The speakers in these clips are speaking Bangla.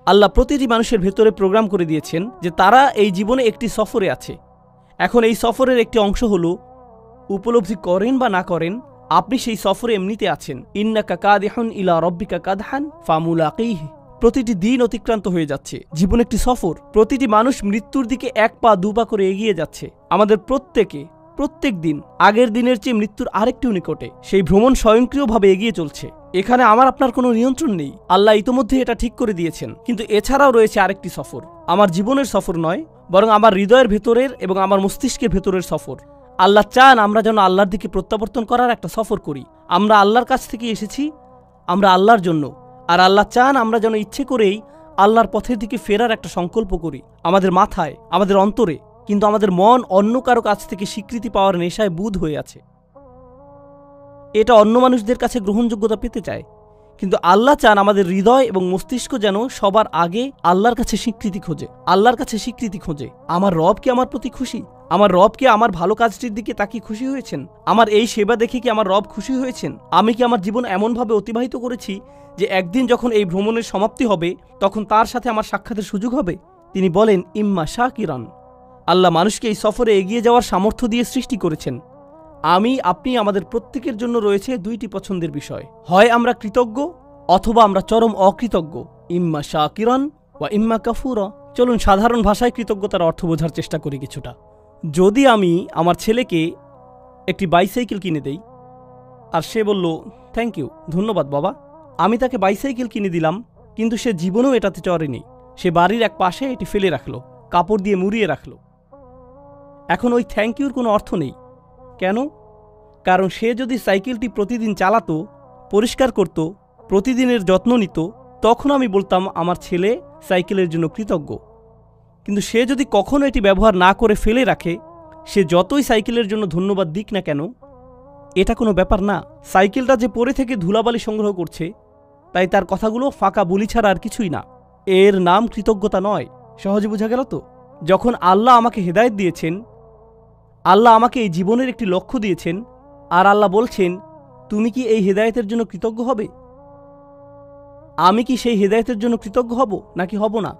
আল্লাহ প্রতিটি মানুষের ভেতরে প্রোগ্রাম করে দিয়েছেন যে তারা এই জীবনে একটি সফরে আছে। এখন এই সফরের একটি অংশ হলো উপলব্ধি করেন বা না করেন আপনি সেই সফরে এমনিতে আছেন। ইন্নাকা কাদিহুন ইলা রব্বিকা কাদহান ফামুলাকিহি। প্রতিটি দিন অতিক্রান্ত হয়ে যাচ্ছে, জীবন একটি সফর। প্রতিটি মানুষ মৃত্যুর দিকে এক পা দু পা করে এগিয়ে যাচ্ছে। আমাদের প্রত্যেক দিন আগের দিনের চেয়ে মৃত্যুর আরেকটু নিকটে। সেই ভ্রমণ স্বয়ংক্রিয়ভাবে এগিয়ে চলছে। এখানে আমার আপনার কোনো নিয়ন্ত্রণ নেই, আল্লাহ ইতোমধ্যে এটা ঠিক করে দিয়েছেন। কিন্তু এছাড়াও রয়েছে আরেকটি সফর, আমার জীবনের সফর নয়, বরং আমার হৃদয়ের ভেতরের এবং আমার মস্তিষ্কের ভেতরের সফর। আল্লাহ চান আমরা যেন আল্লাহর দিকে প্রত্যাবর্তন করার একটা সফর করি। আমরা আল্লাহর কাছ থেকে এসেছি, আমরা আল্লাহর জন্য, আর আল্লাহ চান আমরা যেন ইচ্ছে করেই আল্লাহর পথের দিকে ফেরার একটা সংকল্প করি আমাদের মাথায়, আমাদের অন্তরে। কিন্তু আমাদের মন অন্য কারো কাছ থেকে স্বীকৃতি পাওয়ার নেশায় বুঁদ হয়ে আছে। এটা অন্য মানুষদের কাছে গ্রহণযোগ্যতা পেতে চায়, কিন্তু আল্লাহ চান আমাদের হৃদয় এবং মস্তিষ্ক যেন সবার আগে আল্লাহর কাছে স্বীকৃতি খোঁজে, আল্লাহর কাছে স্বীকৃতি খোঁজে। আমার রব কি আমার প্রতি খুশি? আমার রব কি আমার ভালো কাজটির দিকে তাকিয়ে খুশি হয়েছেন? আমার এই সেবা দেখে কি আমার রব খুশি হয়েছেন? আমি কি আমার জীবন এমনভাবে অতিবাহিত করেছি যে একদিন যখন এই ভ্রমণের সমাপ্তি হবে তখন তার সাথে আমার সাক্ষাতের সুযোগ হবে? তিনি বলেন ইম্মা শাকিরান। আল্লাহ মানুষকে এই সফরে এগিয়ে যাওয়ার সামর্থ্য দিয়ে সৃষ্টি করেছেন। আপনি আমাদের প্রত্যেকের জন্য রয়েছে দুইটি পছন্দের বিষয়, হয় আমরা কৃতজ্ঞ অথবা আমরা চরম অকৃতজ্ঞ। ইম্মা শাকিরান ওয়া ইম্মা কাফুরা। চলুন সাধারণ ভাষায় কৃতজ্ঞতার অর্থ বোঝার চেষ্টা করি কিছুটা। যদি আমি আমার ছেলেকে একটি বাইসাইকেল কিনে দেই আর সে বলল থ্যাংক ইউ, ধন্যবাদ বাবা, আমি তাকে বাইসাইকেল কিনে দিলাম, কিন্তু সে জীবনেও এটাতে চড়েনি। সে বাড়ির এক পাশে এটি ফেলে রাখলো, কাপড় দিয়ে মুড়িয়ে রাখলো। এখন ওই থ্যাংক ইউর কোনো অর্থ নেই। কেন? কারণ সে যদি সাইকেলটি প্রতিদিন চালাতো, পরিষ্কার করত, প্রতিদিনের যত্ন নিত, তখন আমি বলতাম আমার ছেলে সাইকেলের জন্য কৃতজ্ঞ। কিন্তু সে যদি কখনো এটি ব্যবহার না করে ফেলে রাখে, সে যতই সাইকেলের জন্য ধন্যবাদ দিক না কেন, এটা কোনো ব্যাপার না। সাইকেলটা যে পড়ে থেকে ধুলাবালি সংগ্রহ করছে, তাই তার কথাগুলো ফাঁকা বুলি ছাড়া আর কিছুই না। এর নাম কৃতজ্ঞতা নয়। সহজে বোঝা গেল তো? যখন আল্লাহ আমাকে হেদায়েত দিয়েছেন, আল্লাহ আমাকে এই জীবনের একটি লক্ষ্য দিয়েছেন, আর আল্লাহ বলছেন তুমি কি এই হেদায়েতের জন্য কৃতজ্ঞ হবে? আমি কি সেই হেদায়েতের জন্য কৃতজ্ঞ হব নাকি হব না?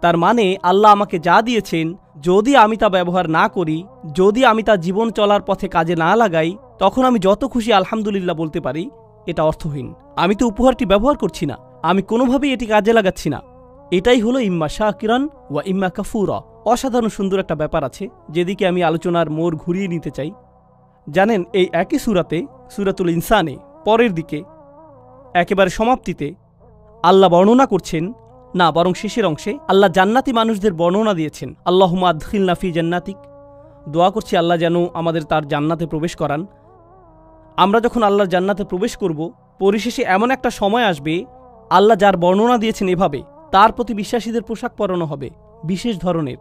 তার মানে আল্লাহ আমাকে যা দিয়েছেন, যদি আমি তা ব্যবহার না করি, যদি আমি তা জীবন চলার পথে কাজে না লাগাই, তখন আমি যত খুশি আলহামদুলিল্লাহ বলতে পারি, এটা অর্থহীন। আমি তো উপহারটি ব্যবহার করছি না, আমি কোনোভাবেই এটি কাজে লাগাচ্ছি না। এটাই হলো ইম্মা শাকিরান ওয়া ইম্মা কাফুরা। অসাধারণ সুন্দর একটা ব্যাপার আছে যেদিকে আমি আলোচনার মোড় ঘুরিয়ে নিতে চাই। জানেন, এই একই সূরাতে, সূরাতুল ইনসানে পরের দিকে একেবারে সমাপ্তিতে আল্লাহ বর্ণনা করছেন, না বরং শেষের অংশে আল্লাহ জান্নাতি মানুষদের বর্ণনা দিয়েছেন। আল্লাহুম্মা আদখিলনা ফি জান্নাতিক। দোয়া করছি আল্লাহ যেন আমাদের তার জান্নাতে প্রবেশ করান। আমরা যখন আল্লাহর জান্নাতে প্রবেশ করব, পরিশেষে এমন একটা সময় আসবে আল্লাহ যার বর্ণনা দিয়েছেন এভাবে, তার প্রতি বিশ্বাসীদের পোশাক পরানো হবে বিশেষ ধরনের,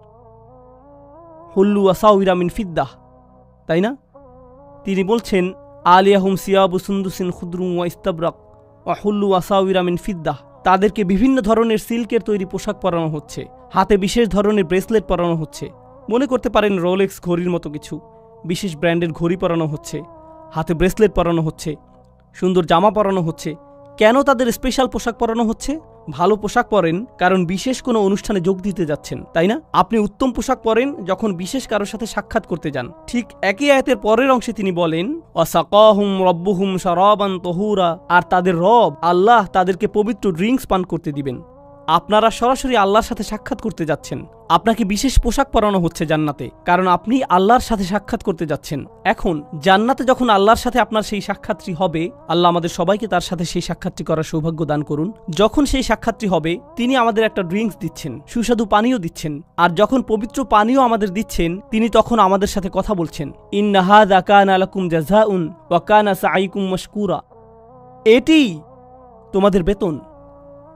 হুল্লু আসাউইরা মিন ফিদ্দাহ, তাই না? তিনি বলছেন আলিয়াহুম সিয়াবু সুন্দুসিন খুদরুম ওয়া ইস্তাবরাক ওয়া হুল্লু আসাউইরা মিন ফিদ্দাহ। তাদেরকে বিভিন্ন ধরনের সিল্কের তৈরি পোশাক পরানো হচ্ছে, হাতে বিশেষ ধরনের ব্রেসলেট পরানো হচ্ছে। মনে করতে পারেন রোলেক্স ঘড়ির মতো কিছু, বিশেষ ব্র্যান্ডের ঘড়ি পরানো হচ্ছে, হাতে ব্রেসলেট পরানো হচ্ছে, সুন্দর জামা পরানো হচ্ছে। কেন তাদের স্পেশাল পোশাক পরানো হচ্ছে? ভালো পোশাক পরেন কারণ বিশেষ কোনো অনুষ্ঠানে যোগ দিতে যাচ্ছেন, তাই না? আপনি উত্তম পোশাক পরেন যখন বিশেষ কারোর সাথে সাক্ষাৎ করতে যান। ঠিক একই আয়াতের পরের অংশে তিনি বলেন ওয়াসাকাহুম রাব্বুহুম শারাবান তাহুরা। আর তাদের রব আল্লাহ তাদেরকে পবিত্র ড্রিঙ্কস পান করতে দিবেন। আপনারা সরাসরি আল্লাহর সাথে সাক্ষাৎ করতে যাচ্ছেন, আপনাকে বিশেষ পোশাক পরানো হচ্ছে জান্নাতে, কারণ আপনি আল্লাহর সাথে সাক্ষাৎ করতে যাচ্ছেন। এখন জান্নাতে যখন আল্লাহর সাথে আপনার সেই সাক্ষাৎটি হবে, আল্লাহ আমাদের সবাইকে তার সাথে সেই সাক্ষাৎটি করার সৌভাগ্য দান করুন। যখন সেই সাক্ষাৎটি হবে, তিনি আমাদের একটা ড্রিঙ্কস দিচ্ছেন, সুস্বাদু পানীয় দিচ্ছেন। আর যখন পবিত্র পানীয় আমাদের দিচ্ছেন, তিনি তখন আমাদের সাথে কথা বলছেন, ইন্না হাযা কানা লাকুম জাযাউন ওয়া কানা সাঈকুম মাশকুরা। এটি তোমাদের বেতন,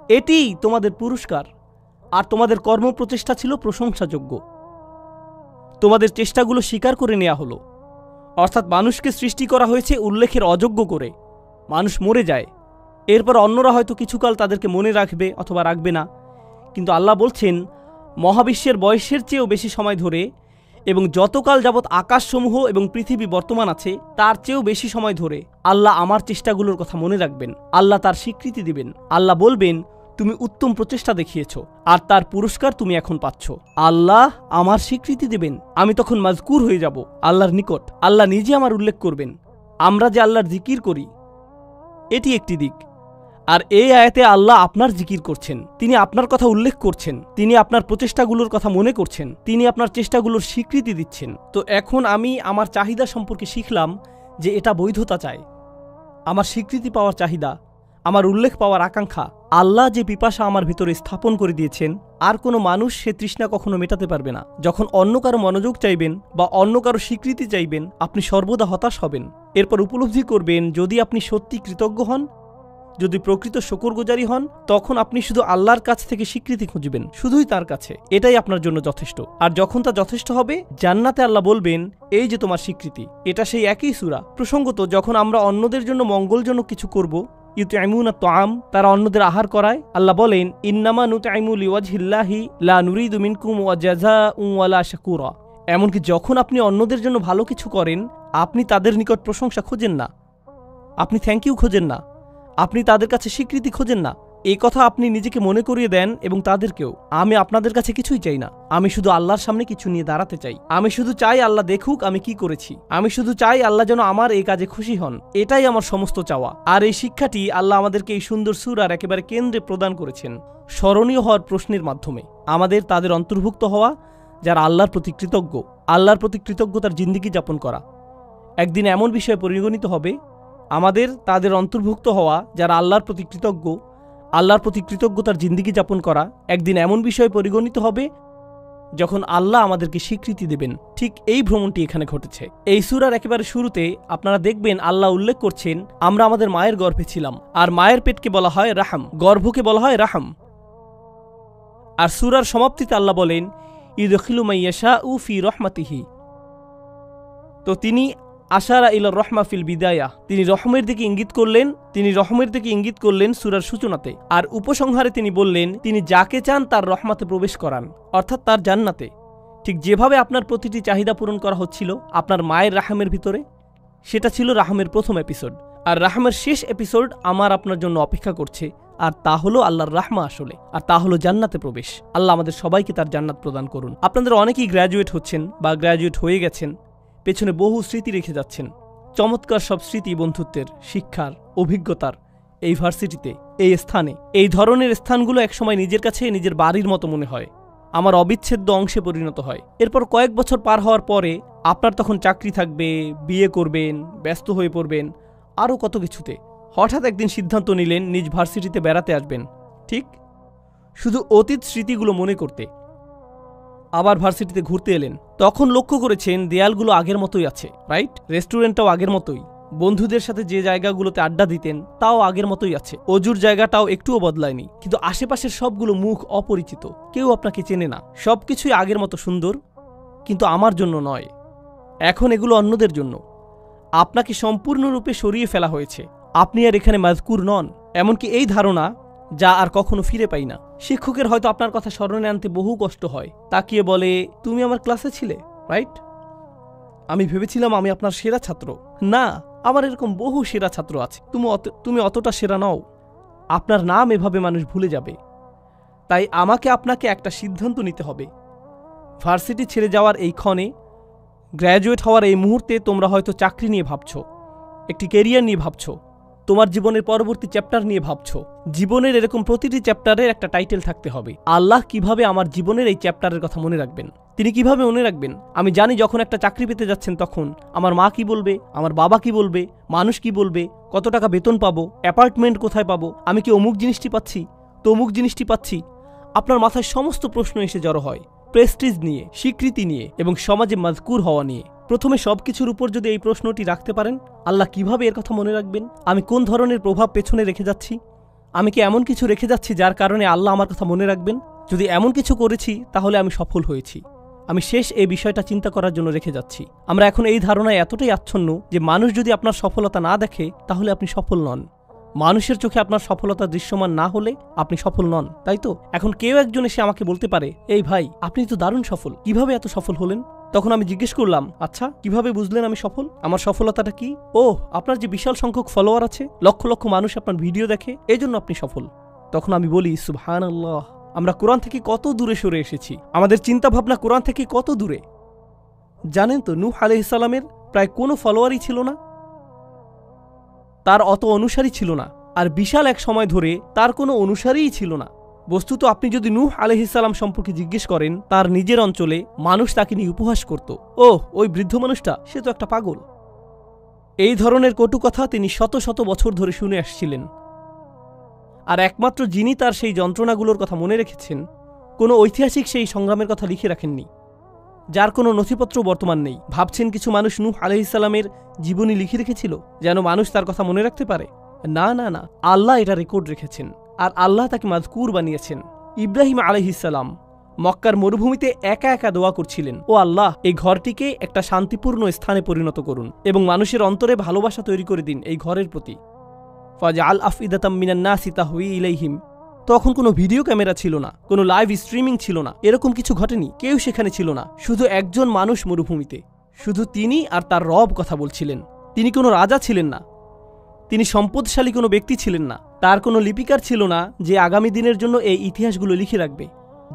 এটি তোমাদের পুরস্কার, আর তোমাদের কর্মপ্রচেষ্টা ছিল প্রশংসাযোগ্য। তোমাদের চেষ্টাগুলো স্বীকার করে নেওয়া হলো। অর্থাৎ মানুষকে সৃষ্টি করা হয়েছে উল্লেখের অযোগ্য করে। মানুষ মরে যায়, এরপর অন্যরা হয়তো কিছুকাল তাদেরকে মনে রাখবে অথবা রাখবে না, কিন্তু আল্লাহ বলছেন মহাবিশ্বের বয়সের চেয়েও বেশি সময় ধরে এবং যতকাল যাবৎ আকাশসমূহ এবং পৃথিবী বর্তমান আছে তার চেয়েও বেশি সময় ধরে আল্লাহ আমার চেষ্টাগুলোর কথা মনে রাখবেন। আল্লাহ তার স্বীকৃতি দিবেন। আল্লাহ বলবেন তুমি উত্তম প্রচেষ্টা দেখিয়েছো, আর তার পুরস্কার তুমি এখন পাচ্ছ। আল্লাহ আমার স্বীকৃতি দেবেন, আমি তখন মাজকুর হয়ে যাব আল্লাহর নিকট। আল্লাহ নিজে আমার উল্লেখ করবেন। আমরা যে আল্লাহর জিকির করি, এটি একটি দিক। আর এই আয়াতে আল্লাহ আপনার জিকির করছেন, তিনি আপনার কথা উল্লেখ করছেন, তিনি আপনার প্রচেষ্টাগুলোর কথা মনে করছেন, তিনি আপনার চেষ্টাগুলোর স্বীকৃতি দিচ্ছেন। তো এখন আমি আমার চাহিদা সম্পর্কে শিখলাম যে এটা বৈধতা চায়, আমার স্বীকৃতি পাওয়ার চাহিদা, আমার উল্লেখ পাওয়ার আকাঙ্ক্ষা। আল্লাহ যে পিপাসা আমার ভিতরে স্থাপন করে দিয়েছেন, আর কোনো মানুষ সে তৃষ্ণা কখনো মেটাতে পারবে না। যখন অন্য কারো মনোযোগ চাইবেন বা অন্য কারো স্বীকৃতি চাইবেন, আপনি সর্বদা হতাশ হবেন। এরপর উপলব্ধি করবেন, যদি আপনি সত্যি কৃতজ্ঞ হন, যদি প্রকৃত শুকরগুজারি হন, তখন আপনি শুধু আল্লাহর কাছ থেকে স্বীকৃতি খুঁজবেন, শুধুই তার কাছে। এটাই আপনার জন্য যথেষ্ট। আর যখন তা যথেষ্ট হবে, জান্নাতে আল্লাহ বলবেন, এই যে তোমার স্বীকৃতি। এটা সেই একই সূরা। প্রসঙ্গত, যখন আমরা অন্যদের জন্য মঙ্গলজনক কিছু করব, ইউতঈমুনা তাআম, তারা অন্যদের আহার করায়, আল্লাহ বলেন, ইন্নামা নুতঈমু লিওয়াজহিল্লাহি লা নুরিদু মিনকুম জাযাআন ওয়ালা শাকুরা। এমনকি যখন আপনি অন্যদের জন্য ভালো কিছু করেন, আপনি তাদের নিকট প্রশংসা খোঁজেন না, আপনি থ্যাংক ইউ খোঁজেন না, আপনি তাদের কাছে স্বীকৃতি খোঁজেন না। এই কথা আপনি নিজেকে মনে করিয়ে দেন এবং তাদেরকেও। আমি আপনাদের কাছে কিছুই চাই না, আমি শুধু আল্লাহর সামনে কিছু নিয়ে দাঁড়াতে চাই। আমি শুধু চাই আল্লাহ দেখুক আমি কি করেছি। আমি শুধু চাই আল্লাহ যেন আমার এই কাজে খুশি হন। এটাই আমার সমস্ত চাওয়া। আর এই শিক্ষাটি আল্লাহ আমাদেরকে এই সুন্দর সূরার একেবারে কেন্দ্রে প্রদান করেছেন, স্মরণীয় হওয়ার প্রশ্নের মাধ্যমে। আমাদের তাদের অন্তর্ভুক্ত হওয়া যারা আল্লাহর প্রতি কৃতজ্ঞ, আল্লাহর প্রতি কৃতজ্ঞতার জিন্দেগি যাপন করা। একদিন এমন বিষয়ে পরিগণিত হবে, আমাদের তাদের অন্তর্ভুক্ত হওয়া যারা আল্লাহর প্রতি কৃতজ্ঞ, আল্লাহর প্রতি কৃতজ্ঞতার জিন্দেগি যাপন করা একদিন এমন বিষয়ে পরিগণিত হবে যখন আল্লাহ আমাদেরকে স্বীকৃতি দেবেন। ঠিক এই ভ্রমণটি এখানে ঘটেছে। এই সূরার একেবারে শুরুতে আপনারা দেখবেন আল্লাহ উল্লেখ করছেন, আমরা আমাদের মায়ের গর্ভে ছিলাম। আর মায়ের পেটকে বলা হয় রাহম, গর্ভকে বলা হয় রাহম। আর সূরার সমাপ্তিতে আল্লাহ বলেন, ইউদখিলু মাইয়াশাউ ফি রাহমাতিহি। তো তিনি আশারা ইলা রহমা ফিল বিদায়া, তিনি রহমের দিকে ইঙ্গিত করলেন, তিনি রহমের দিকে ইঙ্গিত করলেন সূরার সূচনাতে। আর উপসংহারে তিনি বললেন, তিনি যাকে চান তার রহমাতে প্রবেশ করান, অর্থাৎ তার জান্নাতে। ঠিক যেভাবে আপনার প্রতিটি চাহিদা পূরণ করা হচ্ছিল আপনার মায়ের রাহমের ভিতরে, সেটা ছিল রাহমের প্রথম এপিসোড। আর রাহমের শেষ এপিসোড আমার আপনার জন্য অপেক্ষা করছে, আর তা হলো আল্লাহর রাহমা আসলে, আর তা হলো জান্নাতে প্রবেশ। আল্লাহ আমাদের সবাইকে তার জান্নাত প্রদান করুন। আপনাদের অনেকেই গ্র্যাজুয়েট হচ্ছেন বা গ্র্যাজুয়েট হয়ে গেছেন, পেছনে বহু স্মৃতি রেখে যাচ্ছেন, চমৎকার সব স্মৃতি, বন্ধুত্বের, শিক্ষার, অভিজ্ঞতার। এই ভার্সিটিতে, এই স্থানে, এই ধরনের স্থানগুলো একসময় নিজের কাছে নিজের বাড়ির মতো মনে হয়, আমার অবিচ্ছেদ্য অংশে পরিণত হয়। এরপর কয়েক বছর পার হওয়ার পরে আপনার তখন চাকরি থাকবে, বিয়ে করবেন, ব্যস্ত হয়ে পড়বেন, আরও কত কিছুতে। হঠাৎ একদিন সিদ্ধান্ত নিলেন নিজ ভার্সিটিতে বেড়াতে আসবেন, ঠিক শুধু অতীত স্মৃতিগুলো মনে করতে। আবার ভার্সিটিতে ঘুরতে এলেন, তখন লক্ষ্য করেছেন দেয়ালগুলো আগের মতোই আছে, রাইট? রেস্টুরেন্টটাও আগের মতোই, বন্ধুদের সাথে যে জায়গাগুলোতে আড্ডা দিতেন তাও আগের মতোই আছে, অজুর জায়গাটাও একটুও বদলায়নি। কিন্তু আশেপাশের সবগুলো মুখ অপরিচিত, কেউ আপনাকে চেনে না। সবকিছুই আগের মতো সুন্দর, কিন্তু আমার জন্য নয়, এখন এগুলো অন্যদের জন্য। আপনাকে সম্পূর্ণরূপে সরিয়ে ফেলা হয়েছে, আপনি আর এখানে মাজকুর নন। এমনকি এই ধারণা, যা আর কখনো ফিরে পাই না। শিক্ষকের হয়তো আপনার কথা স্মরণে আনতে বহু কষ্ট হয়, তাকিয়ে বলে, তুমি আমার ক্লাসে ছিলে, রাইট? আমি ভেবেছিলাম আমি আপনার সেরা ছাত্র। না, আমার এরকম বহু সেরা ছাত্র আছে, তুমি অতটা সেরা নও। আপনার নাম এভাবে মানুষ ভুলে যাবে। তাই আমাকে আপনাকে একটা সিদ্ধান্ত নিতে হবে। ভার্সিটি ছেড়ে যাওয়ার এই ক্ষণে, গ্র্যাজুয়েট হওয়ার এই মুহূর্তে তোমরা হয়তো চাকরি নিয়ে ভাবছ, একটি ক্যারিয়ার নিয়ে ভাবছ, তোমার জীবনের পরবর্তী চ্যাপ্টার নিয়ে ভাবছ। জীবনের এরকম প্রতিটি চ্যাপ্টারের একটা টাইটেল থাকতে হবে। আল্লাহ কিভাবে আমার জীবনের এই চ্যাপ্টারের কথা মনে রাখবেন? তিনি কিভাবে মনে রাখবেন? আমি জানি যখন একটা চাকরি পেতে যাচ্ছেন তখন আমার মা কি বলবে, আমার বাবা কি বলবে, মানুষ কি বলবে, কত টাকা বেতন পাবো, অ্যাপার্টমেন্ট কোথায় পাবো, আমি কি অমুক জিনিসটি পাচ্ছি, তমুক জিনিসটি পাচ্ছি। আপনার মাথায় সমস্ত প্রশ্ন এসে জড়ো হয়, প্রেস্টিজ নিয়ে, স্বীকৃতি নিয়ে এবং সমাজে মাজকুর হওয়া নিয়ে। প্রথমে সবকিছুর উপর যদি এই প্রশ্নটি রাখতে পারেন, আল্লাহ কিভাবে এর কথা মনে রাখবেন? আমি কোন ধরনের প্রভাব পেছনে রেখে যাচ্ছি? আমি কি এমন কিছু রেখে যাচ্ছি যার কারণে আল্লাহ আমার কথা মনে রাখবেন? যদি এমন কিছু করেছি তাহলে আমি সফল হয়েছি। আমি শেষ এই বিষয়টা চিন্তা করার জন্য রেখে যাচ্ছি। আমরা এখন এই ধারণায় এতটাই আচ্ছন্ন যে মানুষ যদি আপনার সফলতা না দেখে তাহলে আপনি সফল নন। মানুষের চোখে আপনার সফলতা দৃশ্যমান না হলে আপনি সফল নন, তাই তো? এখন কেউ একজন এসে আমাকে বলতে পারে, এই ভাই, আপনি তো দারুণ সফল, কিভাবে এত সফল হলেন? তখন আমি জিজ্ঞেস করলাম, আচ্ছা কিভাবে বুঝলেন আমি সফল? আমার সফলতাটা কি? ও, আপনার যে বিশাল সংখ্যক ফলোয়ার আছে, লক্ষ লক্ষ মানুষ আপনার ভিডিও দেখে, এই জন্য আপনি সফল। তখন আমি বলি সুবহানাল্লাহ, আমরা কোরআন থেকে কত দূরে সরে এসেছি, আমাদের চিন্তা ভাবনা কোরআন থেকে কত দূরে। জানেন তো নূহ আলাইহিস সালামের প্রায় কোনো ফলোয়ারই ছিল না, তার অত অনুসারী ছিল না, আর বিশাল এক সময় ধরে তার কোনো অনুসারীই ছিল না। বস্তুত আপনি যদি নূহ আলাইহিস সালাম সম্পর্কে জিজ্ঞেস করেন, তার নিজের অঞ্চলে মানুষ তাকে নিয়ে উপহাস করত, ওই বৃদ্ধ মানুষটা, সে তো একটা পাগল। এই ধরনের কটু কথা তিনি শত শত বছর ধরে শুনে আসছিলেন। আর একমাত্র যিনি তার সেই যন্ত্রণাগুলোর কথা মনে রেখেছেন, কোনো ঐতিহাসিক সেই সংগ্রামের কথা লিখে রাখেননি, যার কোনো নথিপত্র বর্তমান নেই। ভাবছেন কিছু মানুষ নূহ আলাইহিস সালামের জীবনী লিখে রেখেছিল যেন মানুষ তার কথা মনে রাখতে পারে? না না না, আল্লাহ এটা রেকর্ড রেখেছেন, আর আল্লাহ তাকে মাজকুর বানিয়েছেন। ইব্রাহিম আলাইহিস সালাম মক্কার মরুভূমিতে একা একা দোয়া করছিলেন, ও আল্লাহ, এই ঘরটিকে একটা শান্তিপূর্ণ স্থানে পরিণত করুন এবং মানুষের অন্তরে ভালোবাসা তৈরি করে দিন এই ঘরের প্রতি। ফাজআল আফইদাতাম মিনান নাসি তাহওয়ি ইলাইহিম। তখন কোনো ভিডিও ক্যামেরা ছিল না, কোনো লাইভ স্ট্রিমিং ছিল না, এরকম কিছু ঘটেনি, কেউ সেখানে ছিল না, শুধু একজন মানুষ মরুভূমিতে, শুধু তিনি আর তার রব কথা বলছিলেন। তিনি কোনো রাজা ছিলেন না, তিনি সম্পদশালী কোনো ব্যক্তি ছিলেন না, তার কোনো লিপিকার ছিল না যে আগামী দিনের জন্য এই ইতিহাসগুলো লিখে রাখবে।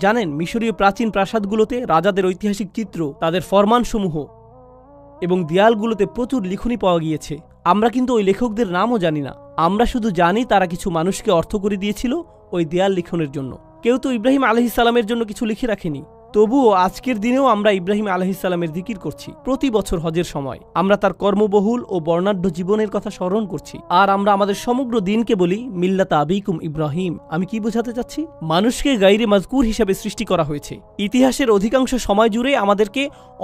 জানেন, মিশরীয় প্রাচীন প্রাসাদগুলোতে রাজাদের ঐতিহাসিক চিত্র, তাদের ফরমানসমূহ এবং দেয়ালগুলোতে প্রচুর লিখনি পাওয়া গিয়েছে। আমরা কিন্তু ওই লেখকদের নামও জানি না, আমরা শুধু জানি তারা কিছু মানুষকে অর্থ করে দিয়েছিল ওই দেয়াল লিখনের জন্য। কেউ তো ইব্রাহিম আলাইহিস সালামের জন্য কিছু লিখে রাখেনি। তবুও আজকের দিনেও আমরা ইব্রাহিম আলাইহিস সালামের জিকির করছি। প্রতি বছর হজের সময় আমরা তার কর্মবহুল ও বর্ণাঢ্য জীবনের কথা স্মরণ করছি, আর আমরা আমাদের সমগ্র দিনকে বলি মিল্লাতা আবিকুম ইব্রাহিম। আমি কি বোঝাতে চাচ্ছি? মানুষকে গায়রে মাজকুর হিসেবে সৃষ্টি করা হয়েছে। ইতিহাসের অধিকাংশ সময় জুড়ে আমাদেরকে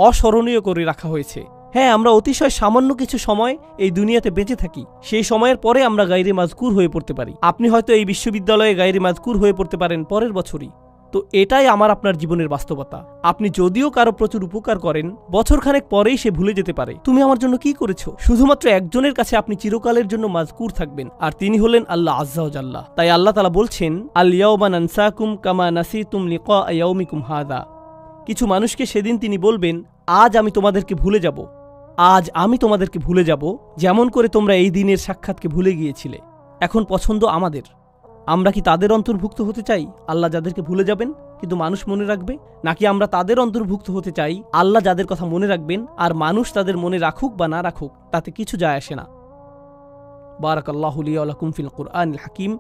অস্মরণীয় করে রাখা হয়েছে। হ্যাঁ, আমরা অতিশয় সামান্য কিছু সময় এই দুনিয়াতে বেঁচে থাকি, সেই সময়ের পরে আমরা গায়রে মাজকুর হয়ে পড়তে পারি। আপনি হয়তো এই বিশ্ববিদ্যালয়ে গায়রে মাজকুর হয়ে পড়তে পারেন পরের বছরই। তো এটাই আমার আপনার জীবনের বাস্তবতা। আপনি যদিও কারো প্রচুর উপকার করেন, বছরখানেক পরেই সে ভুলে যেতে পারে তুমি আমার জন্য কি করেছো। শুধুমাত্র একজনের কাছে আপনি চিরকালের জন্য মাজকুর থাকবেন, আর তিনি হলেন আল্লাহ আজ্জা ওয়া জাল্লা। তাই আল্লাহ তাআলা বলছেন, আল ইয়াওমা নানসাকুম কামা নাসিতুম লিকা ইয়াউমিকুম হাযা। কিছু মানুষকে সেদিন তিনি বলবেন, আজ আমি তোমাদেরকে ভুলে যাব, আজ আমি তোমাদেরকে ভুলে যাব, যেমন করে তোমরা এই দিনের সাক্ষাৎকে ভুলে গিয়েছিলে। এখন পছন্দ আমাদের, আমরা কি তাদের অন্তর্ভুক্ত হতে চাই আল্লাহ যাদেরকে ভুলে যাবেন কিন্তু মানুষ মনে রাখবে, নাকি আমরা তাদের অন্তর্ভুক্ত হতে চাই আল্লাহ যাদের কথা মনে রাখবেন আর মানুষ তাদের মনে রাখুক বা না রাখুক তাতে কিছু যায় আসে না। বারাকাল্লাহু লি ওয়া লাকুম ফিল কুরআনিল হাকিম।